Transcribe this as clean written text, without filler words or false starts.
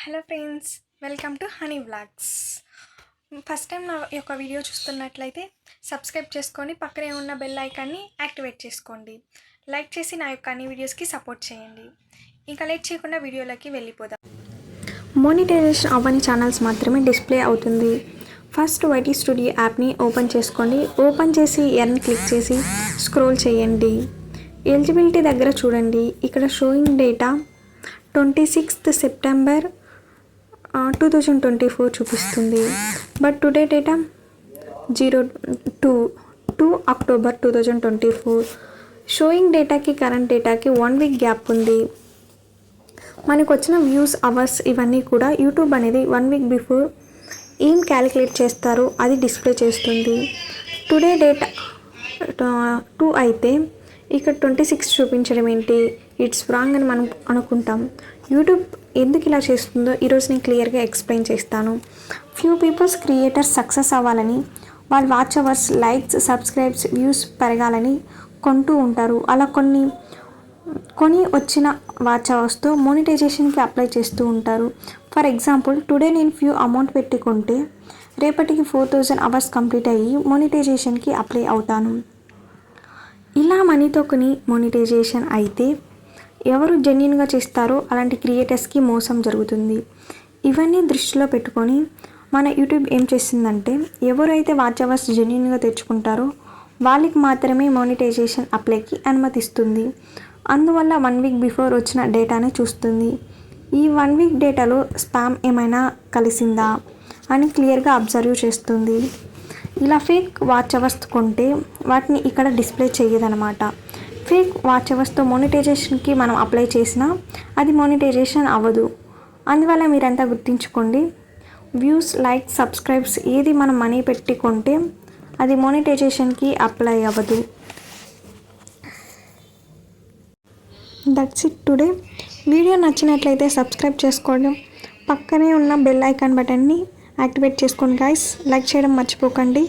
Hello friends, welcome to honey vlogs. First time నా యొక్క video చూస్తున్నట్లయితే సబ్స్క్రైబ్ చేసుకొని పక్కనే ఉన్న బెల్ ఐకాన్ని యాక్టివేట్ చేసుకోండి. లైక్ చేసి నా యొక్క అన్ని వీడియోస్కి సపోర్ట్ చేయండి. ఇంకా లేట్ చేయకుండా వీడియోలోకి వెళ్ళిపోదాం. మోనిటైజేషన్ అవ్వని ఛానల్స్ మాత్రమే డిస్ప్లే అవుతుంది. ఫస్ట్ వైటీ స్టూడియో యాప్ని ఓపెన్ చేసుకోండి. ఓపెన్ చేసి ఎర్న్ క్లిక్ చేసి స్క్రోల్ చేయండి. ఎలిజిబిలిటీ దగ్గర చూడండి. ఇక్కడ షోయింగ్ డేటా 26th September 2024 చూపిస్తుంది. But today data 2 October 2024. Showing డేటాకి కరెంట్ డేటాకి 1 week గ్యాప్ ఉంది. మనకు వచ్చిన వ్యూస్, అవర్స్ ఇవన్నీ కూడా యూట్యూబ్ అనేది 1 week బిఫోర్ ఏం క్యాలిక్యులేట్ చేస్తారో అది డిస్ప్లే చేస్తుంది. టుడే డేటా 2 అయితే ఇక్కడ 26 చూపించడం ఏంటి? ఇట్స్ రాంగ్ అని మనం అనుకుంటాం. యూట్యూబ్ ఎందుకు ఇలా చేస్తుందో ఈరోజు నేను క్లియర్గా ఎక్స్ప్లెయిన్ చేస్తాను. ఫ్యూ పీపుల్స్ క్రియేటర్స్ సక్సెస్ అవ్వాలని, వాళ్ళ watch hours, likes, subscribes, views పెరగాలని కొంటూ ఉంటారు. అలా కొని వచ్చిన వాచ్ అవర్స్తో మోనిటైజేషన్కి అప్లై చేస్తూ ఉంటారు. ఫర్ ఎగ్జాంపుల్, టుడే నేను ఫ్యూ అమౌంట్ పెట్టుకుంటే రేపటికి 4000 అవర్స్ కంప్లీట్ అయ్యి మోనిటైజేషన్కి అప్లై అవుతాను. ఇలా మనీతో కొని మోనిటైజేషన్ అయితే ఎవరు జెన్యున్గా చేస్తారో అలాంటి క్రియేటర్స్కి మోసం జరుగుతుంది. ఇవన్నీ దృష్టిలో పెట్టుకొని మన యూట్యూబ్ ఏం చేస్తుందంటే, ఎవరైతే వాచ్ అవర్స్ జెన్యున్గా తెచ్చుకుంటారో వాళ్ళకి మాత్రమే మోనిటైజేషన్ అప్లైకి అనుమతిస్తుంది. అందువల్ల 1 week బిఫోర్ వచ్చిన డేటానే చూస్తుంది. ఈ 1 week డేటాలో స్పామ్ ఏమైనా కలిసిందా అని క్లియర్గా అబ్జర్వ్ చేస్తుంది. ఇలా ఫేక్ వాచ్ అవర్స్ కొంటే వాటిని ఇక్కడ డిస్ప్లే చేయదనమాట. ఫేక్ వాచ్ అవర్స్తో మోనిటైజేషన్కి మనం అప్లై చేసినా అది మోనిటైజేషన్ అవ్వదు. అందువల్ల మీరంతా గుర్తుంచుకోండి, వ్యూస్, లైక్స్, సబ్స్క్రైబ్స్ ఏది మనం మనీ పెట్టి కొంటే అది మోనిటైజేషన్కి అప్లై అవ్వదు. That's it today. వీడియో నచ్చినట్లయితే సబ్స్క్రైబ్ చేసుకోవడం, పక్కనే ఉన్న బెల్ ఐకాన్ బటన్ని యాక్టివేట్ చేసుకోండి గైస్. లైక్ చేయడం మర్చిపోకండి.